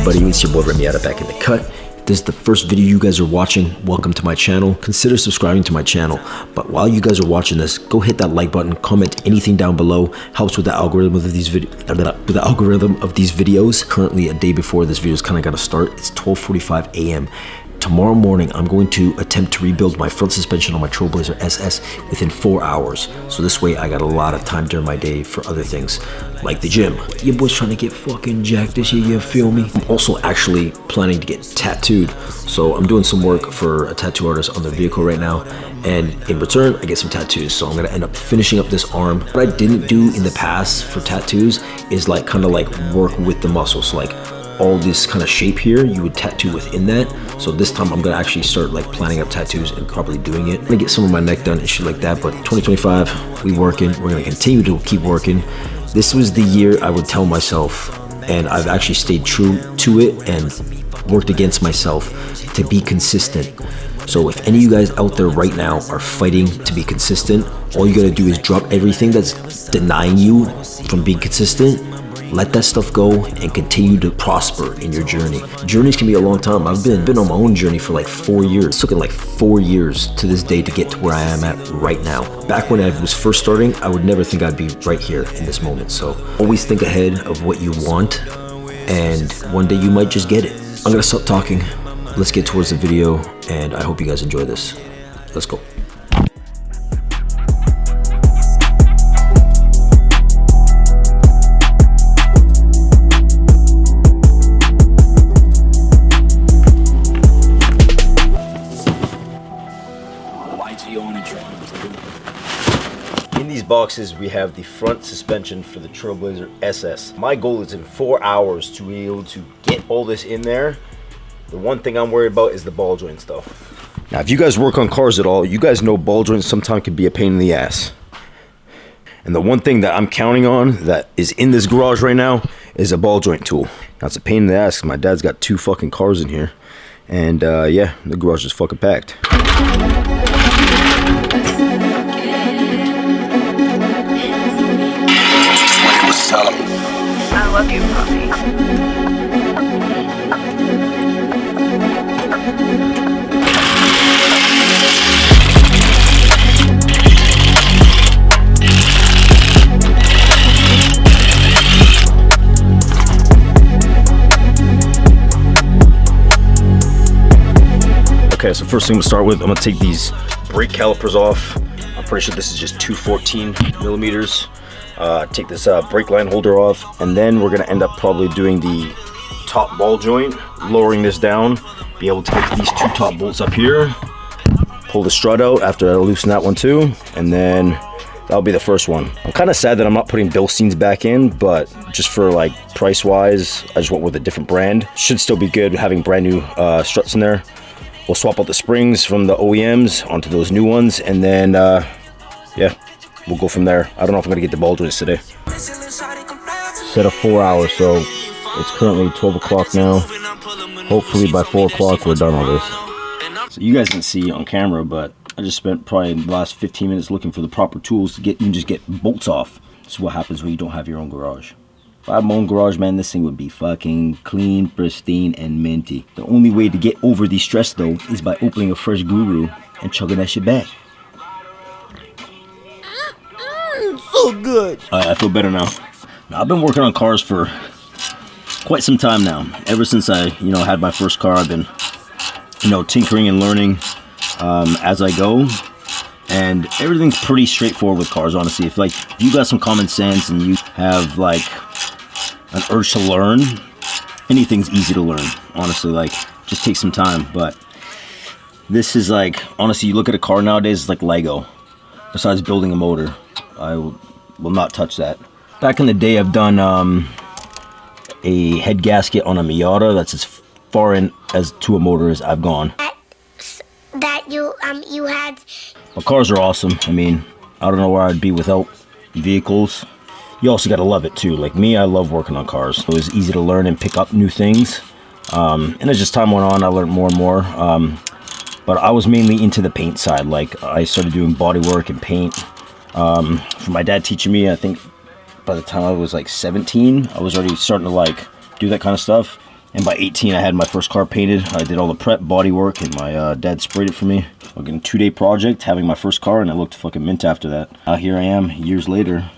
everybody, it's your boy Remiata back in the cut. If this is the first video you guys are watching, welcome to my channel. Consider subscribing to my channel. But while you guys are watching this, go hit that like button, comment anything down below. Helps with the algorithm of these videos. Currently, a day before this video's kind of got to start. It's 12:45 a.m. Tomorrow morning, I'm going to attempt to rebuild my front suspension on my Trailblazer SS within 4 hours. So this way, I got a lot of time during my day for other things, like the gym. Your boy's trying to get fucking jacked this year, you feel me? I'm also actually planning to get tattooed. So I'm doing some work for a tattoo artist on their vehicle right now. And in return, I get some tattoos. So I'm gonna end up finishing up this arm. What I didn't do in the past for tattoos is like kind of like work with the muscles. So like all this kind of shape here, you would tattoo within that. So this time I'm gonna actually start like planning up tattoos and probably doing it. I'm gonna get some of my neck done and shit like that, but 2025, we working. We're gonna continue to keep working. This was the year I would tell myself, and I've actually stayed true to it and worked against myself to be consistent. So if any of you guys out there right now are fighting to be consistent, all you gotta do is drop everything that's denying you from being consistent. Let that stuff go and continue to prosper in your journey. Journeys can be a long time. I've been on my own journey for like 4 years. It took like 4 years to this day to get to where I am at right now. Back when I was first starting, I would never think I'd be right here in this moment. So always think ahead of what you want, and one day you might just get it. I'm gonna stop talking. Let's get towards the video, and I hope you guys enjoy this. Let's go. In these boxes, we have the front suspension for the Trailblazer SS. My goal is in 4 hours to be able to get all this in there. The one thing I'm worried about is the ball joint stuff. Now, if you guys work on cars at all, you guys know ball joints sometimes can be a pain in the ass. And the one thing that I'm counting on that is in this garage right now is a ball joint tool. Now, it's a pain in the ass. My dad's got 2 fucking cars in here. And yeah, the garage is fucking packed. I love you, puppy. Okay, so first thing I'm gonna start with, I'm gonna take these brake calipers off. I'm pretty sure this is just 214 millimeters. Take this brake line holder off, and then we're gonna end up probably doing the top ball joint, lowering this down, be able to get these 2 top bolts up here, pull the strut out after I loosen that one too, and then that'll be the first one. I'm kind of sad that I'm not putting Bilsteins back in, but just for like price wise, I just went with a different brand. Should still be good having brand new struts in there. We'll swap out the springs from the OEMs onto those new ones, and then yeah, we'll go from there. I don't know if I'm gonna get the ball joints today. Set up 4 hours, so it's currently 12 o'clock now. Hopefully by 4 o'clock we're done all this. So you guys didn't see on camera, but I just spent probably the last 15 minutes looking for the proper tools to get you can just get bolts off. This is what happens when you don't have your own garage. If I had my own garage, man, this thing would be fucking clean, pristine, and minty. The only way to get over the stress though is by opening a fresh Guru and chugging that shit back. So good. I feel better now. I've been working on cars for quite some time now. Ever since I, had my first car, I've been, tinkering and learning as I go. And everything's pretty straightforward with cars, honestly. If you got some common sense and you have like an urge to learn, anything's easy to learn. Honestly, just take some time. But this is honestly, you look at a car nowadays, it's like Lego. Besides building a motor, I will not touch that. Back in the day, I've done a head gasket on a Miata. That's as far in as to a motor as I've gone. That you had. But cars are awesome. I mean, I don't know where I'd be without vehicles. You also gotta love it too. Like me, I love working on cars. It was easy to learn and pick up new things. And as just time went on, I learned more and more. But I was mainly into the paint side. Like I started doing body work and paint. From my dad teaching me, I think by the time I was like 17, I was already starting to do that kind of stuff. And by 18, I had my first car painted. I did all the prep, body work, and my dad sprayed it for me. Fucking 2-day project, having my first car, and it looked fucking mint after that. Here I am, years later,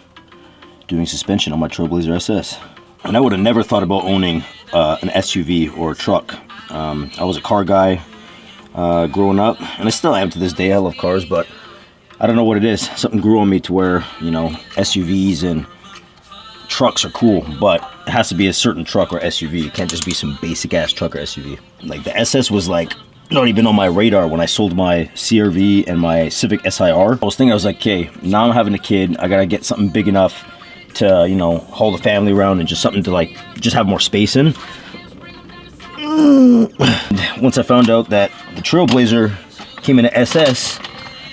doing suspension on my Trailblazer SS. And I would have never thought about owning an SUV or a truck. I was a car guy growing up, and I still am to this day. I love cars, but I don't know what it is. Something grew on me to where, you know, SUVs and trucks are cool, but it has to be a certain truck or SUV. It can't just be some basic ass truck or SUV. Like the SS was like not even on my radar when I sold my CRV and my Civic SIR. I was thinking, I was like, okay, now I'm having a kid. I gotta get something big enough to, you know, haul the family around and just something to like, just have more space in. Once I found out that the Trailblazer came in an SS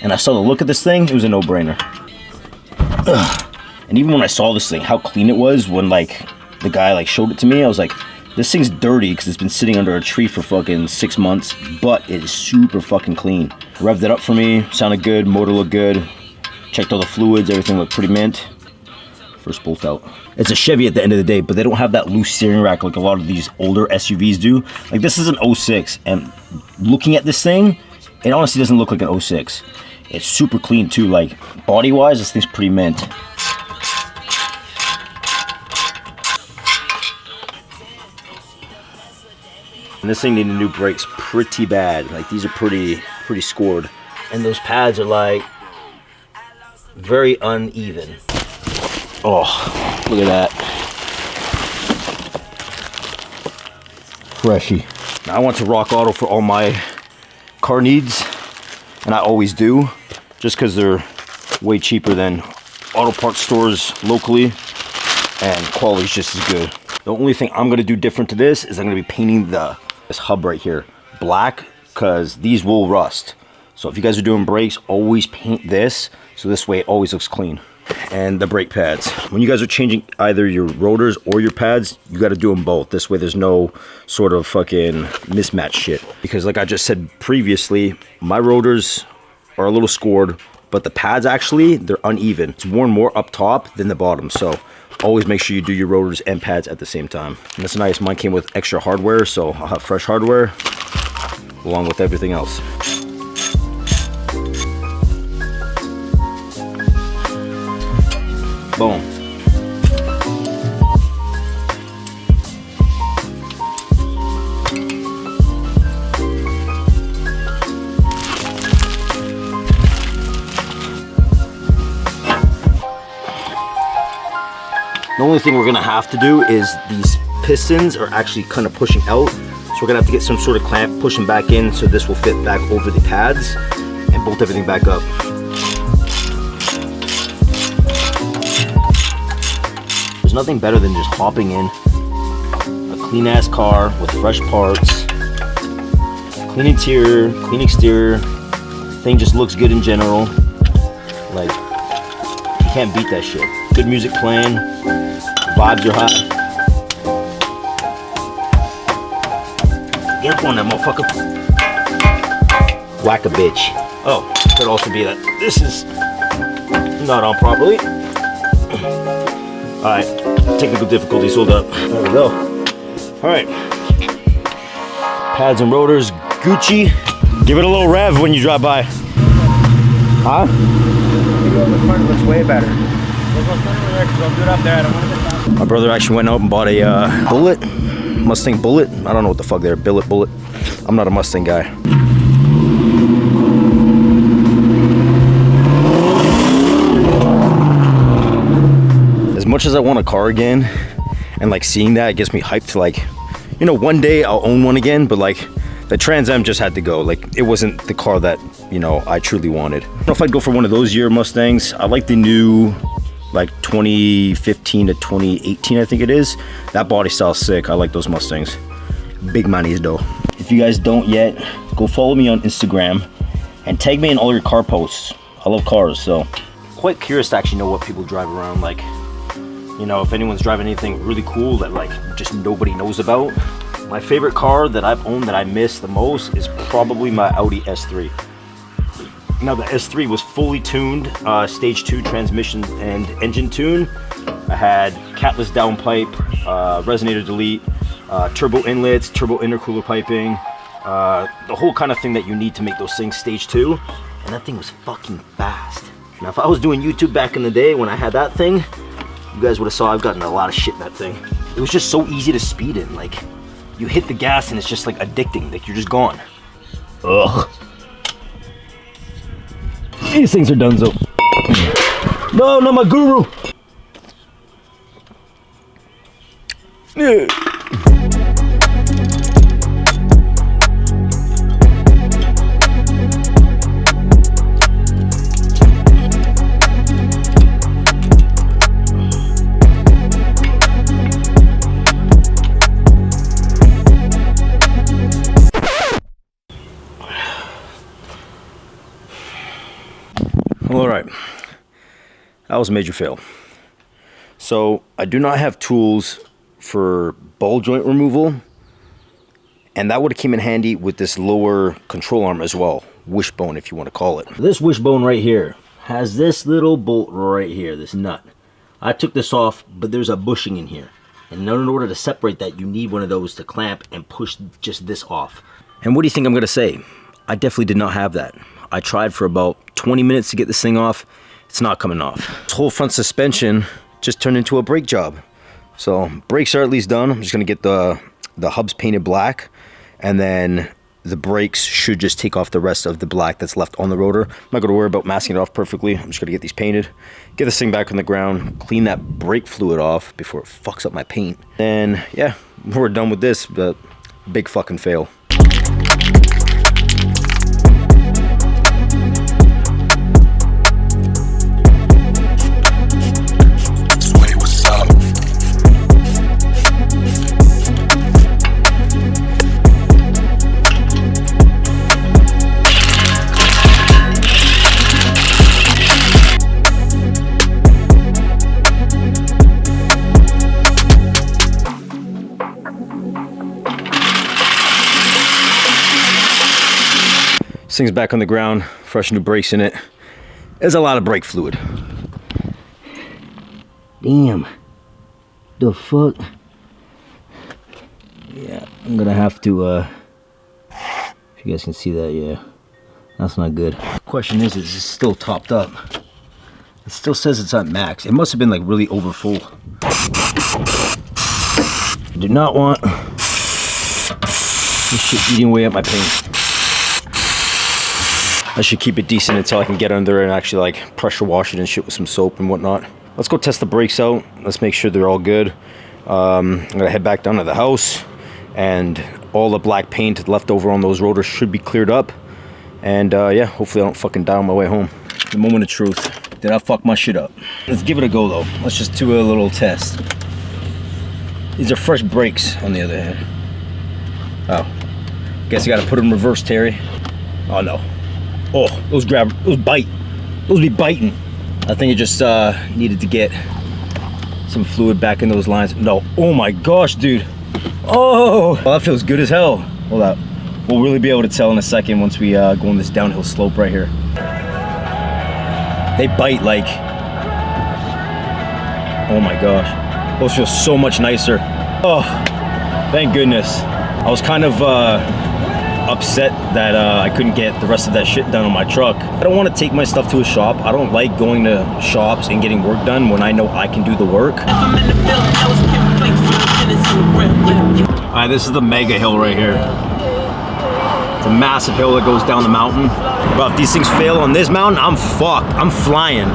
and I saw the look of this thing, it was a no-brainer. And even when I saw this thing, how clean it was when like the guy like showed it to me, I was like, this thing's dirty because it's been sitting under a tree for fucking 6 months, but it is super fucking clean. Revved it up for me, sounded good, motor looked good, checked all the fluids, everything looked pretty mint. First bolt out. It's a Chevy at the end of the day, but they don't have that loose steering rack like a lot of these older SUVs do. Like this is an 06, and looking at this thing, it honestly doesn't look like an 06. It's super clean too, like body-wise, this thing's pretty mint. And this thing needed new brakes pretty bad. Like these are pretty scored. And those pads are like very uneven. Oh, look at that. Freshy. Now I went to Rock Auto for all my car needs, and I always do, just because they're way cheaper than auto parts stores locally, and quality's just as good. The only thing I'm gonna do different to this is I'm gonna be painting this hub right here black, because these will rust. So if you guys are doing brakes, always paint this, so this way it always looks clean. And the brake pads, when you guys are changing either your rotors or your pads, you got to do them both. This way there's no sort of fucking mismatch shit, because like I just said previously, my rotors are a little scored, but the pads actually, they're uneven. It's worn more up top than the bottom, so always make sure you do your rotors and pads at the same time. And that's nice, mine came with extra hardware, so I'll have fresh hardware along with everything else. Boom. The only thing we're gonna have to do is these pistons are actually kind of pushing out. So we're gonna have to get some sort of clamp, push them back in so this will fit back over the pads and bolt everything back up. There's nothing better than just hopping in a clean ass car with fresh parts, clean interior, clean exterior. Thing just looks good in general. Like, you can't beat that shit. Good music playing, vibes are hot. Get up on that motherfucker. Whack a bitch. Oh, could also be that this is not on properly. Alright, technical difficulties, hold up. There we go. Alright. Pads and rotors, Gucci. Give it a little rev when you drive by. Huh? You go in the front, it looks way better. Let's go over there, because I'll do it up there. I don't want to get down. My brother actually went out and bought a Bullet. Mustang Bullet. I don't know what the fuck they're. Bullet. I'm not a Mustang guy. As much as I want a car again, and like seeing that, it gets me hyped to like, you know, one day I'll own one again, but like the Trans Am just had to go. Like it wasn't the car that, you know, I truly wanted. I don't know if I'd go for one of those year Mustangs. I like the new like 2015 to 2018, I think it is. That body style's sick. I like those Mustangs. Big monies though. If you guys don't yet, go follow me on Instagram and tag me in all your car posts. I love cars, so quite curious to actually know what people drive around. Like, you know, if anyone's driving anything really cool that like just nobody knows about. My favorite car that I've owned that I miss the most is probably my Audi S3. Now the S3 was fully tuned, stage 2 transmission and engine tune. I had catless downpipe, resonator delete, turbo inlets, turbo intercooler piping, the whole kind of thing that you need to make those things stage 2. And that thing was fucking fast. Now if I was doing YouTube back in the day when I had that thing, you guys would have saw I've gotten a lot of shit in that thing. It was just so easy to speed in. Like, you hit the gas and it's just like addicting. Like, you're just gone. Ugh. These things are donezo. No, not my guru. Yeah. All right, that was a major fail. So I do not have tools for ball joint removal, and that would have came in handy with this lower control arm as well, wishbone if you want to call it. This wishbone right here has this little bolt right here, this nut. I took this off, but there's a bushing in here, and in order to separate that, you need one of those to clamp and push just this off. And what do you think I'm gonna say? I definitely did not have that. I tried for about 20 minutes to get this thing off. It's not coming off. This whole front suspension just turned into a brake job. So brakes are at least done. I'm just gonna get the hubs painted black, and then the brakes should just take off the rest of the black that's left on the rotor. I'm not gonna worry about masking it off perfectly. I'm just gonna get these painted, get this thing back on the ground, clean that brake fluid off before it fucks up my paint. And yeah, we're done with this, but big fucking fail. This thing's back on the ground, fresh new brakes in it. There's a lot of brake fluid. Damn. The fuck? Yeah, I'm gonna have to, if you guys can see that, yeah. That's not good. Question is it still topped up? It still says it's at max. It must have been like really over full. I do not want this shit eating away at my paint. I should keep it decent until I can get under it and actually like pressure wash it and shit with some soap and whatnot. Let's go test the brakes out. Let's make sure they're all good. I'm gonna head back down to the house, and all the black paint left over on those rotors should be cleared up. And yeah, hopefully I don't fucking die on my way home. The moment of truth. Did I fuck my shit up? Let's give it a go though. Let's just do a little test. These are fresh brakes on the other hand. Oh, guess I gotta put them in reverse, Terry. Oh no. Oh, those bite. Those be biting. I think it just needed to get some fluid back in those lines. No, oh my gosh, dude. Oh, well, that feels good as hell. Hold up. We'll really be able to tell in a second once we go on this downhill slope right here. They bite like, oh my gosh. Those feel so much nicer. Oh, thank goodness. I was kind of upset that I couldn't get the rest of that shit done on my truck. I don't want to take my stuff to a shop. I don't like going to shops and getting work done when I know I can do the work. Alright, this is the mega hill right here. It's a massive hill that goes down the mountain. But if these things fail on this mountain, I'm fucked. I'm flying.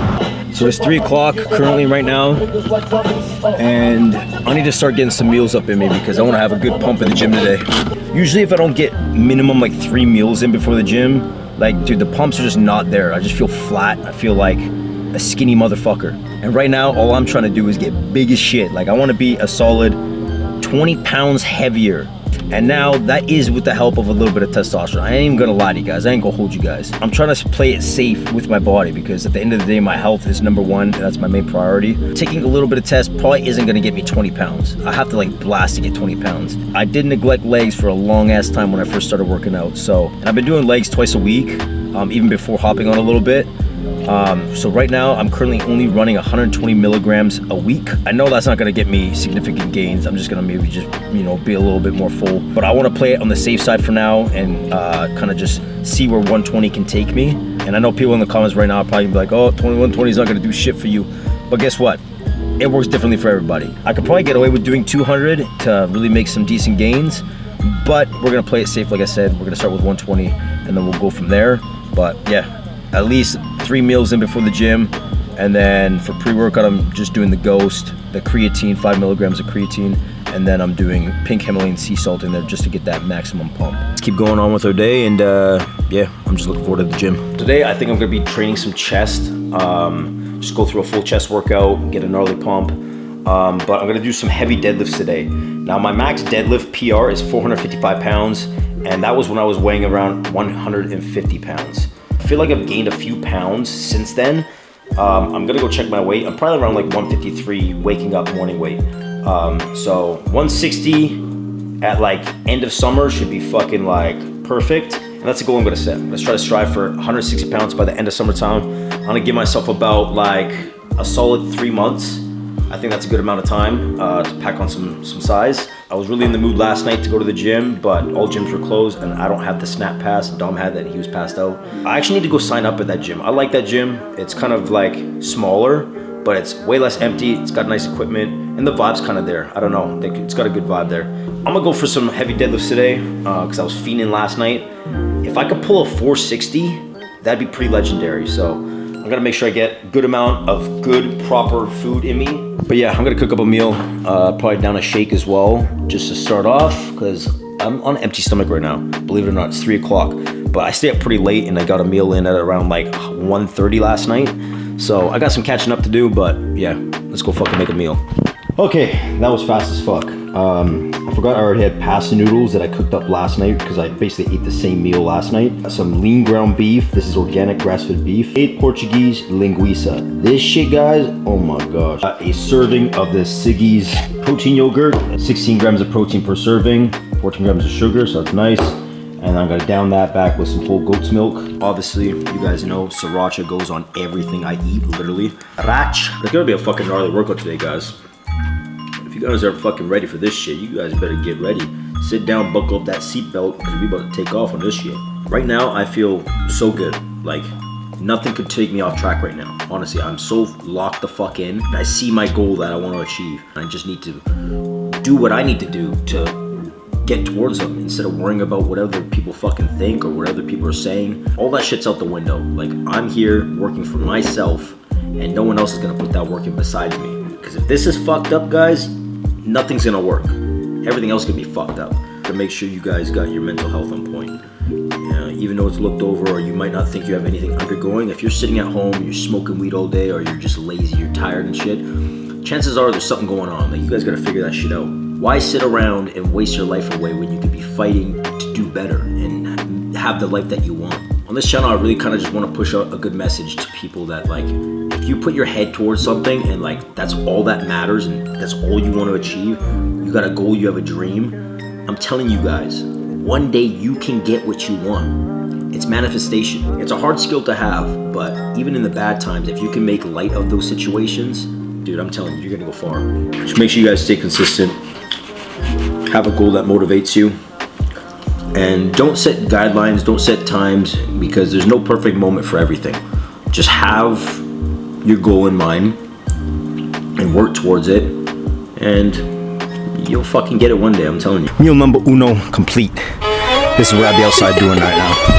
So it's 3 o'clock currently right now, and I need to start getting some meals up in me because I want to have a good pump at the gym today. Usually if I don't get minimum like 3 meals in before the gym, like dude, the pumps are just not there. I just feel flat. I feel like a skinny motherfucker. And right now, all I'm trying to do is get big as shit. Like I want to be a solid 20 pounds heavier. And now that is with the help of a little bit of testosterone. I ain't even gonna lie to you guys. I ain't gonna hold you guys. I'm trying to play it safe with my body because at the end of the day, my health is number one. That's my main priority. Taking a little bit of test probably isn't gonna get me 20 pounds. I have to like blast to get 20 pounds. I did neglect legs for a long ass time when I first started working out. So, and I've been doing legs twice a week, even before hopping on a little bit. So right now I'm currently only running 120 milligrams a week. I know that's not gonna get me significant gains. I'm just gonna maybe just, you know, be a little bit more full, but I wanna play it on the safe side for now and kind of just see where 120 can take me. And I know people in the comments right now are probably gonna be like, oh, 120 is not gonna do shit for you. But guess what? It works differently for everybody. I could probably get away with doing 200 to really make some decent gains, but we're gonna play it safe. Like I said, we're gonna start with 120 and then we'll go from there. But yeah, at least 3 meals in before the gym. And then for pre-workout, I'm just doing the Ghost, the creatine, 5 milligrams of creatine. And then I'm doing pink Himalayan sea salt in there just to get that maximum pump. Let's keep going on with our day, and yeah, I'm just looking forward to the gym. Today, I think I'm gonna be training some chest. Just go through a full chest workout, get a gnarly pump. But I'm gonna do some heavy deadlifts today. Now, my max deadlift PR is 455 pounds, and that was when I was weighing around 150 pounds. I feel like I've gained a few pounds since then. I'm gonna go check my weight. I'm probably around like 153 waking up morning weight. So 160 at like end of summer should be fucking like perfect. And that's the goal I'm gonna set. Let's try to strive for 160 pounds by the end of summertime. I'm gonna give myself about like a solid 3 months. I think that's a good amount of time to pack on some size. I was really in the mood last night to go to the gym, but all gyms were closed and I don't have the snap pass. Dom had that, he was passed out. I actually need to go sign up at that gym. I like that gym. It's kind of like smaller, but it's way less empty. It's got nice equipment and the vibe's kind of there. I don't know, it's got a good vibe there. I'm gonna go for some heavy deadlifts today because I was fiending last night. If I could pull a 460, that'd be pretty legendary. So I'm gonna make sure I get a good amount of good, proper food in me. But yeah, I'm gonna cook up a meal, probably down a shake as well, just to start off, because I'm on an empty stomach right now. Believe it or not, it's 3 o'clock. But I stay up pretty late and I got a meal in at around like 1:30 last night. So I got some catching up to do, but yeah, let's go fucking make a meal. Okay, that was fast as fuck. I forgot I already had pasta noodles that I cooked up last night because I basically ate the same meal last night. Some lean ground beef. This is organic grass-fed beef. 8 Portuguese linguiça. This shit, guys, oh my gosh. A serving of this Siggy's protein yogurt. 16 grams of protein per serving. 14 grams of sugar, so that's nice. And I'm gonna down that back with some whole goat's milk. Obviously, you guys know sriracha goes on everything I eat, literally. Rach. There's gonna be a fucking gnarly workout today, guys. If you guys aren't fucking ready for this shit, you guys better get ready. Sit down, buckle up that seatbelt, because we about to take off on this shit. Right now, I feel so good. Like, nothing could take me off track right now. Honestly, I'm so locked the fuck in. And I see my goal that I want to achieve. I just need to do what I need to do to get towards them instead of worrying about what other people fucking think or what other people are saying. All that shit's out the window. Like, I'm here working for myself, and no one else is gonna put that work in besides me. Because if this is fucked up, guys, nothing's gonna work. Everything else can be fucked up. To make sure you guys got your mental health on point. Even though it's looked over or you might not think you have anything undergoing, if you're sitting at home, you're smoking weed all day, or you're just lazy, you're tired and shit, chances are there's something going on. Like, you guys gotta figure that shit out. Why sit around and waste your life away when you could be fighting to do better and have the life that you want? On this channel, I really kind of just want to push out a good message to people that, like, if you put your head towards something and like that's all that matters and that's all you want to achieve, you got a goal, you have a dream, I'm telling you guys, one day you can get what you want. It's manifestation. It's a hard skill to have, but even in the bad times, if you can make light of those situations, dude, I'm telling you, you're gonna go far. Just make sure you guys stay consistent. Have a goal that motivates you. And don't set guidelines, don't set times, because there's no perfect moment for everything. Just have your goal in mind and work towards it, and you'll fucking get it one day, I'm telling you. Meal number uno complete. This is what I'll be outside doing right now.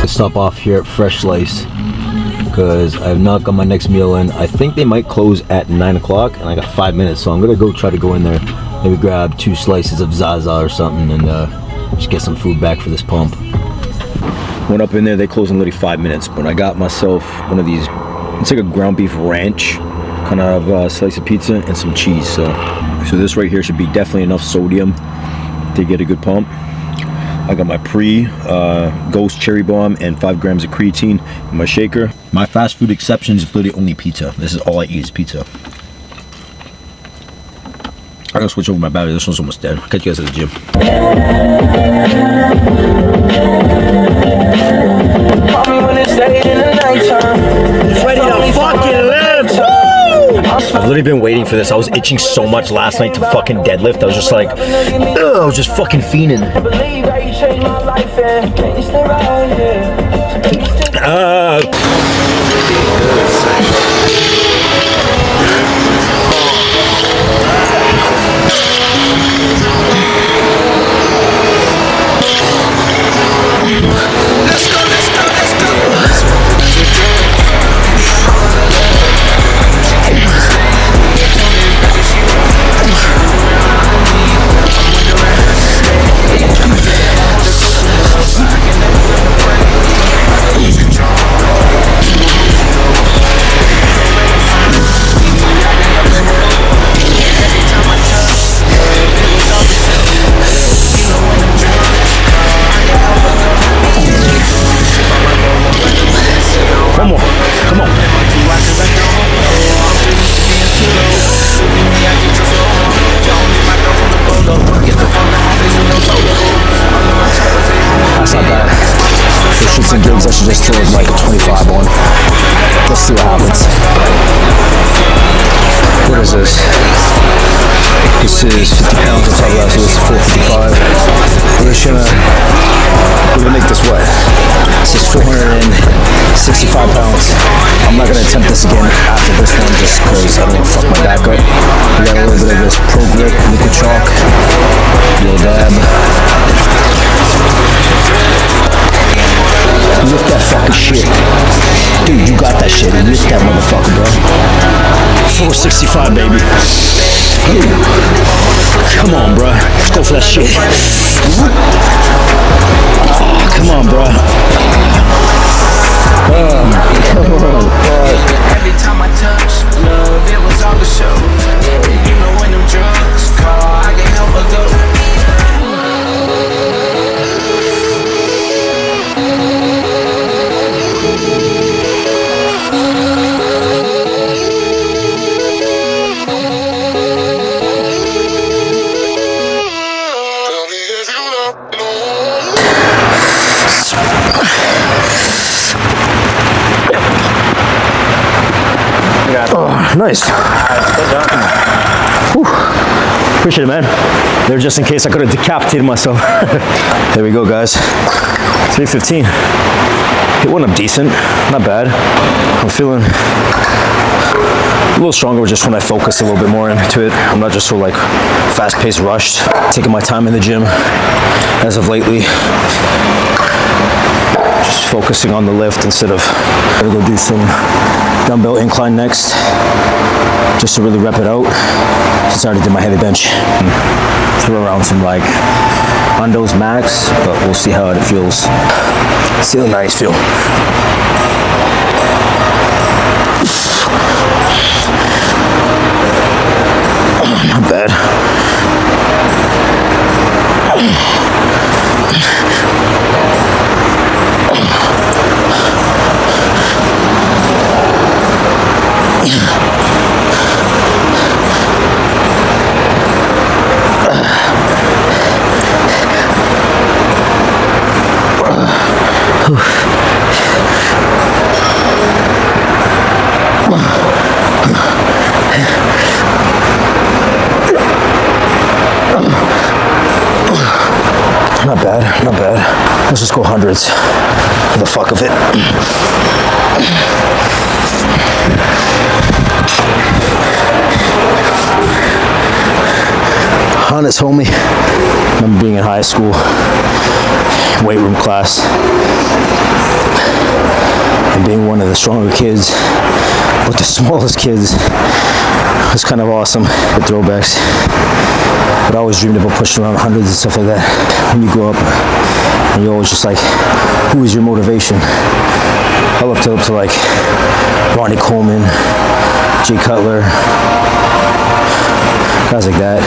Stop off here at Fresh Slice because I have not got my next meal in. I think they might close at 9 o'clock and I got 5 minutes, so I'm gonna go try to go in there, maybe grab 2 slices of Zaza or something and just get some food back for this pump. Went up in there, they close in literally 5 minutes, but I got myself one of these It's like a ground beef ranch, kind of slice of pizza and some cheese. So this right here should be definitely enough sodium to get a good pump. I got my Ghost Cherry Bomb and 5 grams of creatine in my shaker. My fast food exception is literally only pizza. This is all I eat is pizza. I gotta switch over my battery. This one's almost dead. I'll catch you guys at the gym. Ready to fucking live! I've literally been waiting for this. I was itching so much last night to fucking deadlift. I was just like, ugh, I was just fucking fiending. And gigs, I should just throw like a 25 on. Let's see what happens. What is this? This is 50 pounds on top of that, so this is 455. We're just gonna make this what? This is 465 pounds. I'm not gonna attempt this again after this one just because I don't want to fuck my back up. We got a little bit of this Pro Grip liquid chalk, little dab. Lift that fucking shit. Dude, you got that shit. Lift that motherfucker, bro. 465, baby. Come on, bro. Let's go for that shit. Oh, come on, bro. Every time I touch love, it was all the show. You know when them drugs call, I can't help but go. Oh, nice. Whew. Appreciate it, man. There just in case I could have decapitated myself. There we go, guys. 315. It went up decent, not bad. I'm feeling a little stronger just when I focus a little bit more into it. I'm not just so like fast-paced, rushed. Taking my time in the gym as of lately. Just focusing on the lift instead of I'm gonna go do some dumbbell incline next, just to really rep it out. Since I already did my heavy bench, throw around some like Hondo's max, but we'll see how it feels. See how nice feel. Not bad. Not bad, not bad. Let's just go hundreds for the fuck of it. Honest homie. I remember being in high school, weight room class, and being one of the stronger kids, but the smallest kids. It was kind of awesome, the throwbacks. But I always dreamed about pushing around hundreds and stuff like that. When you grow up, and you're always just like, who is your motivation? I looked up to like Ronnie Coleman, Jay Cutler, guys like that.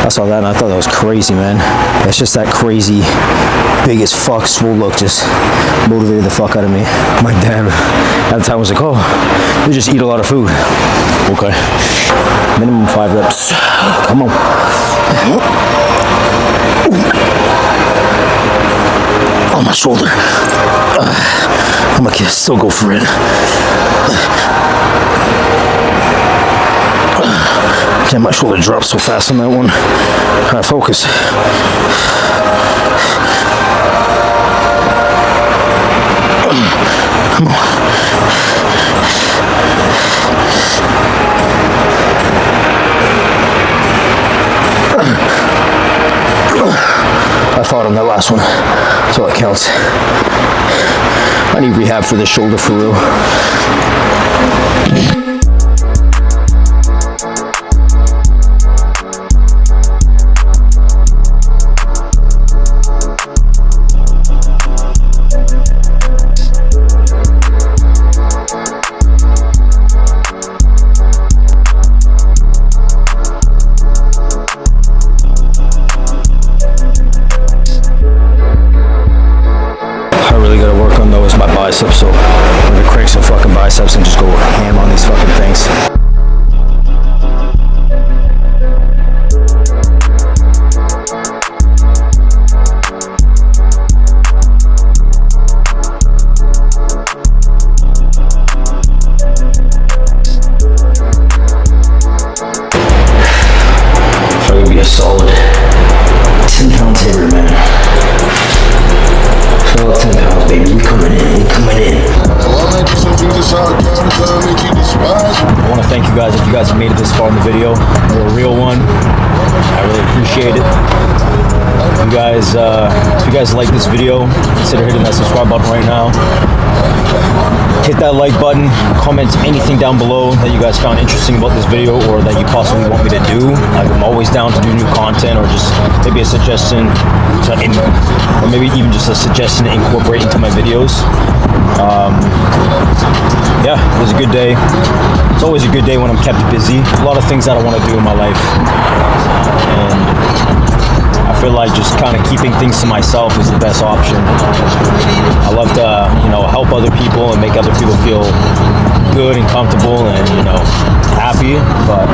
I saw that and I thought that was crazy, man. It's just that crazy, big as fuck, swole look just motivated the fuck out of me. My dad at the time was like, oh, you just eat a lot of food. Okay. Minimum 5 reps. Come on. On my shoulder. I'm gonna still go for it. Damn, my shoulder dropped so fast on that one. Alright, focus. Come on. I fought on that last one. That's all that counts. I need rehab for this shoulder for real. Biceps, so I'm gonna crank some fucking biceps and just go ham on these fucking things. It's gonna be a solid 10-pound taper, man. Solid 10 pounds, baby. We coming in. We coming in. I want to thank you guys if you guys have made it this far in the video. You're a real one. I really appreciate it. If you guys like this video, consider hitting that subscribe button right now. Hit that like button. Comment anything down below that you guys found interesting about this video or that you possibly want me to do. I'm always down to do new content or just maybe a suggestion or maybe even just a suggestion to incorporate into my videos. Yeah, it was a good day. It's always a good day when I'm kept busy. A lot of things that I want to do in my life, and I feel like just kind of keeping things to myself is the best option. I love to, help other people and make other people feel good and comfortable and, happy. But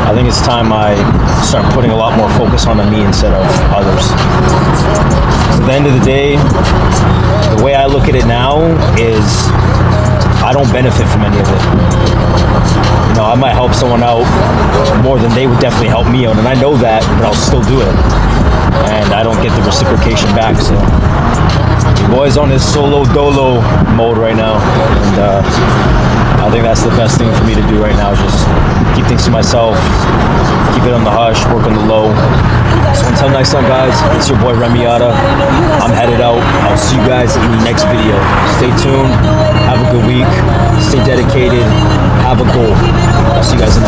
I think it's time I start putting a lot more focus on me instead of others. At the end of the day, the way I look at it now is I don't benefit from any of it. I might help someone out more than they would definitely help me out, and I know that, but I'll still do it. And I don't get the reciprocation back, so your boy's on his solo dolo mode right now, and I think that's the best thing for me to do right now, is just keep things to myself, keep it on the hush, work on the low. So until next time, guys, it's your boy Remiata. I'm headed out. I'll see you guys in the next video. Stay tuned. Have a good week. Stay dedicated. Have a goal. I'll see you guys in the